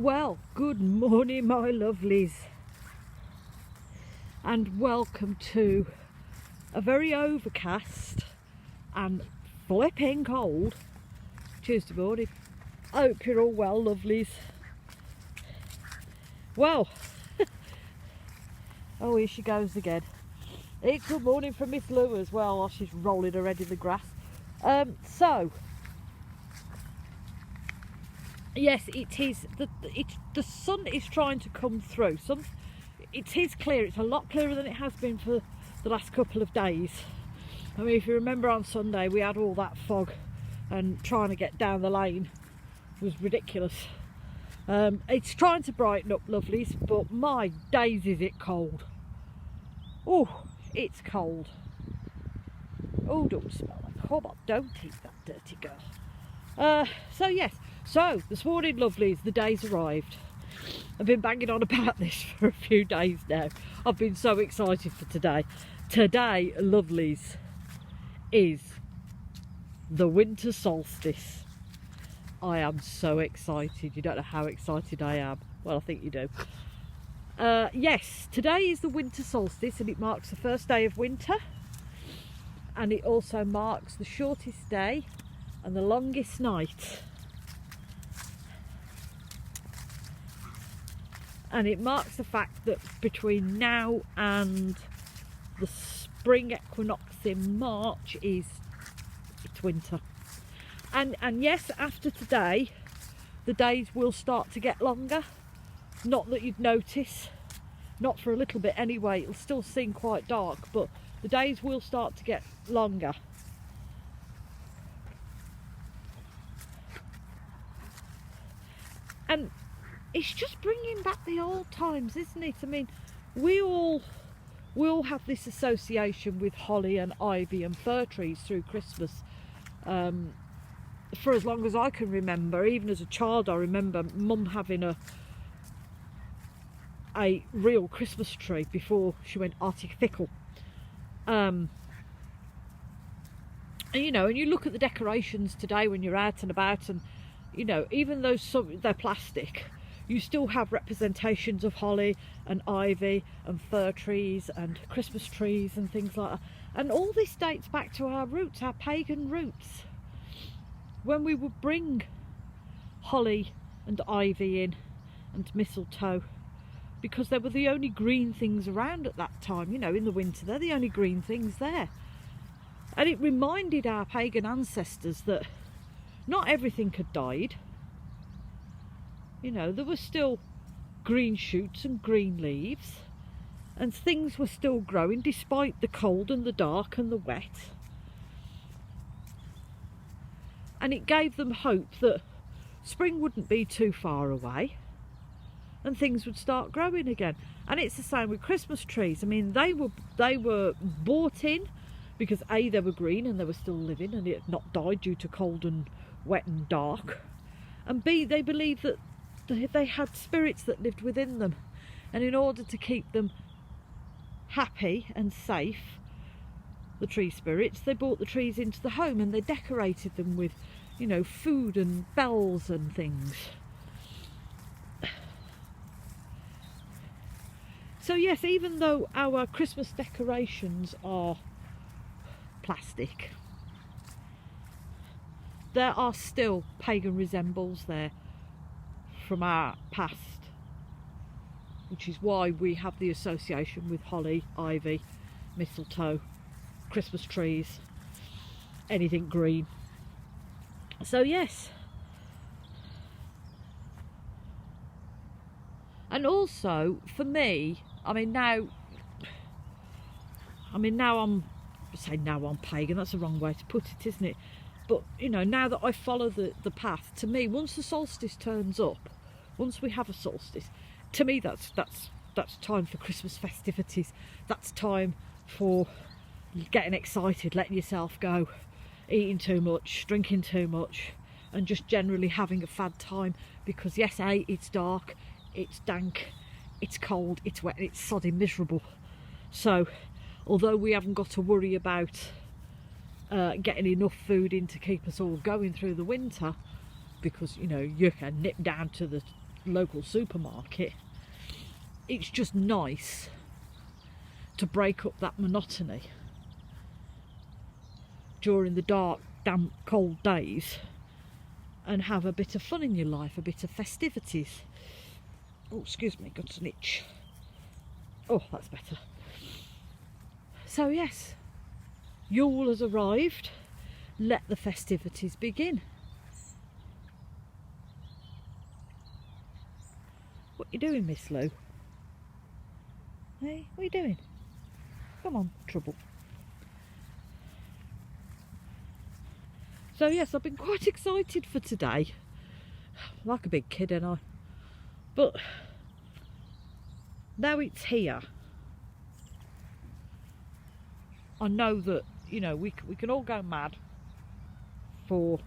Well, good morning, my lovelies, and welcome to a very overcast and flipping cold Tuesday morning. I hope you're all well, lovelies. Well, oh, here she goes again. It's good morning from Miss Lou as well, while she's rolling her head in the grass. Yes, it is. The sun is trying to come through. It is clear. It's a lot clearer than it has been for the last couple of days. I mean, if you remember on Sunday, we had all that fog, and trying to get down the lane was ridiculous. It's trying to brighten up, lovelies, but my days is it cold. Oh, it's cold. Oh, don't smell like come on, don't eat that dirty girl. So this morning, lovelies, the day's arrived. I've been banging on about this for a few days now. I've been so excited for today. Today, lovelies, is the winter solstice. I am so excited. You don't know how excited I am. Well, I think you do. Yes, today is the winter solstice, and it marks the first day of winter, and it also marks the shortest day and the longest night. And it marks the fact that between now and the spring equinox in March it's winter. And yes, after today, the days will start to get longer. Not that you'd notice, not for a little bit anyway. It'll still seem quite dark, but the days will start to get longer. And it's just bringing back the old times, isn't it? I mean, we all have this association with holly and ivy and fir trees through Christmas. For as long as I can remember, even as a child, I remember Mum having a real Christmas tree before she went artificial. And you know, and you look at the decorations today when you're out and about, and you know, even though they're plastic, you still have representations of holly and ivy and fir trees and Christmas trees and things like that. And all this dates back to our roots, our pagan roots, when we would bring holly and ivy in and mistletoe, because they were the only green things around at that time. You know, in the winter, they're the only green things there. And it reminded our pagan ancestors that not everything had died. You know, there were still green shoots and green leaves, and things were still growing despite the cold and the dark and the wet. And it gave them hope that spring wouldn't be too far away and things would start growing again. And it's the same with Christmas trees. I mean, they were bought in because A, they were green and they were still living and it had not died due to cold and wet and dark, and B, they believed that they had spirits that lived within them, and in order to keep them happy and safe, the tree spirits, they brought the trees into the home and they decorated them with, you know, food and bells and things. So yes, even though our Christmas decorations are plastic, there are still pagan resembles there from our past, which is why we have the association with holly, ivy, mistletoe, Christmas trees, anything green. So yes. And also for me, I mean now I'm pagan, that's the wrong way to put it, isn't it? But you know, now that I follow the path, to me, once the solstice turns up, once we have a solstice, to me that's time for Christmas festivities. That's time for getting excited, letting yourself go, eating too much, drinking too much, and just generally having a fad time. Because yes, A, it's dark, it's dank, it's cold, it's wet, it's sodding miserable. So although we haven't got to worry about getting enough food in to keep us all going through the winter, because you know, you can nip down to the local supermarket. It's just nice to break up that monotony during the dark, damp, cold days and have a bit of fun in your life, a bit of festivities. Oh, excuse me, got an itch. Oh, that's better. So yes, Yule has arrived. Let the festivities begin. What you doing, Miss Lou? Hey, what are you doing? Come on, trouble. So yes, I've been quite excited for today. Like a big kid, ain't I? But now it's here. I know that, you know, we can all go mad for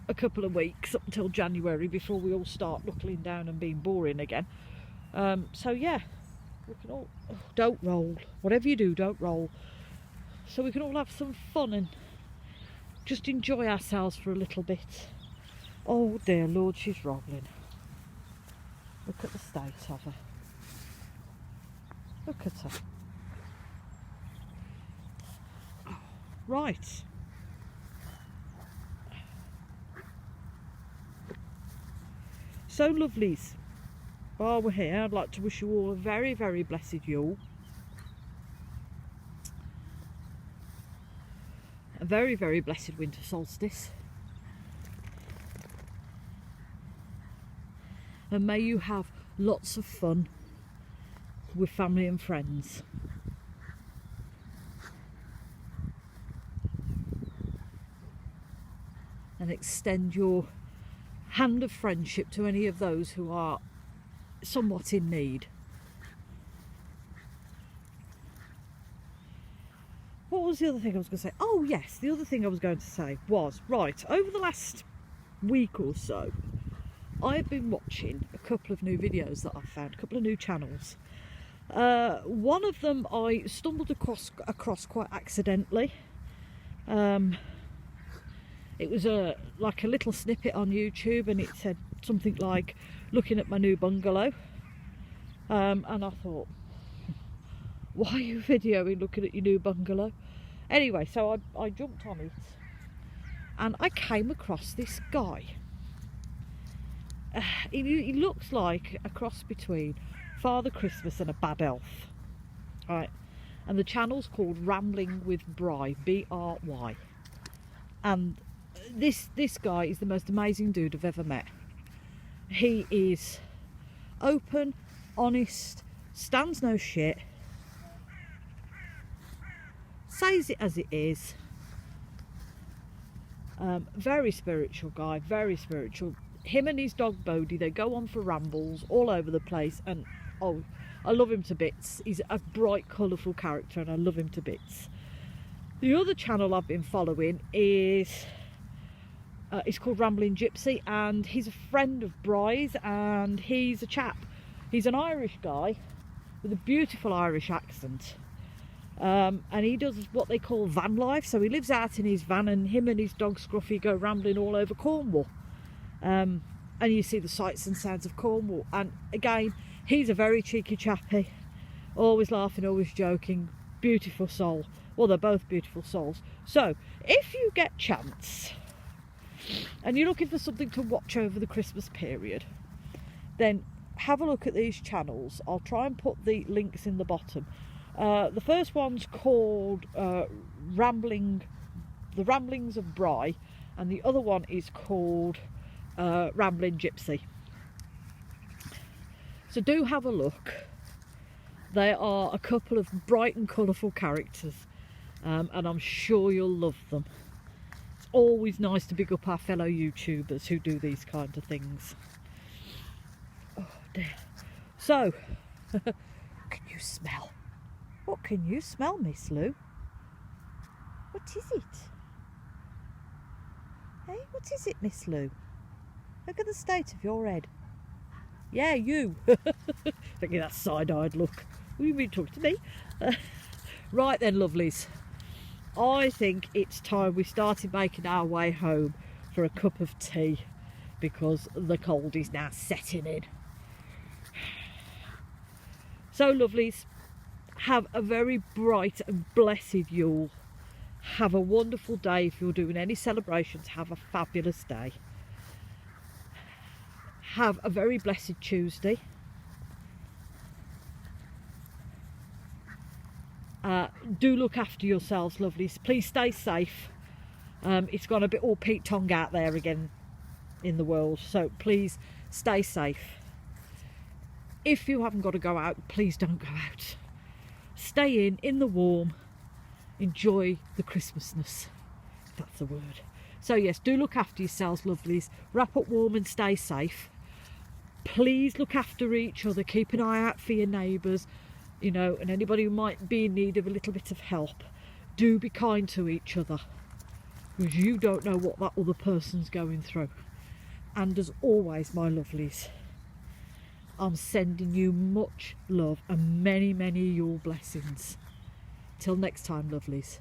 a couple of weeks up until January before we all start knuckling down and being boring again. So yeah, we can all, don't roll. Whatever you do, don't roll. So we can all have some fun and just enjoy ourselves for a little bit. Oh dear Lord, she's rolling. Look at the state of her. Look at her. Oh, right. So lovelies, while we're here, I'd like to wish you all a very, very blessed Yule. A very, very blessed winter solstice. And may you have lots of fun with family and friends. And extend your hand of friendship to any of those who are somewhat in need. What was the other thing I was going to say? Oh yes, the other thing I was going to say was, right, over the last week or so, I've been watching a couple of new videos that I've found, a couple of new channels. One of them I stumbled across quite accidentally. It was like a little snippet on YouTube, and it said something like, looking at my new bungalow. And I thought, why are you videoing looking at your new bungalow? Anyway, so I jumped on it and I came across this guy. He looks like a cross between Father Christmas and a bad elf. Right, and the channel's called Rambling with Bry, B-R-Y. And this guy is the most amazing dude I've ever met. He is open, honest, stands no shit, says it as it is. Very spiritual guy, very spiritual. Him and his dog Bodhi, they go on for rambles all over the place, and oh, I love him to bits. He's a bright, colourful character and I love him to bits. The other channel I've been following is it's called Rambling Gypsy, and he's a friend of Bry's, and he's a chap. He's an Irish guy with a beautiful Irish accent, and he does what they call van life. So he lives out in his van, and him and his dog Scruffy go rambling all over Cornwall, and you see the sights and sounds of Cornwall. And again, he's a very cheeky chappy, always laughing, always joking, beautiful soul. Well, they're both beautiful souls. So if you get chance and you're looking for something to watch over the Christmas period, then have a look at these channels. I'll try and put the links in the bottom. The first one's called The Ramblings of Bry, and the other one is called Rambling Gypsy. So do have a look. They are a couple of bright and colourful characters, and I'm sure you'll love them. It's always nice to big up our fellow YouTubers who do these kind of things. Oh dear. So, can you smell? What can you smell, Miss Lou? What is it? Hey, what is it, Miss Lou? Look at the state of your head. Yeah, you. Thinking that side-eyed look. Will you be talking to me? Right then, lovelies. I think it's time we started making our way home for a cup of tea. because the cold is now setting in. So lovelies, have a very bright and blessed Yule. Have a wonderful day. If you're doing any celebrations, have a fabulous day. Have a very blessed Tuesday. Do look after yourselves, lovelies. Please stay safe. It's gone a bit all Pete Tong out there again in the world, so please stay safe. If you haven't got to go out, please don't go out. Stay in the warm. Enjoy the Christmasness, if that's the word. So yes, do look after yourselves, lovelies. Wrap up warm and stay safe. Please look after each other. Keep an eye out for your neighbours, you know, and anybody who might be in need of a little bit of help. Do be kind to each other, because you don't know what that other person's going through. And as always, my lovelies, I'm sending you much love and many, many Yule blessings. Till next time, lovelies.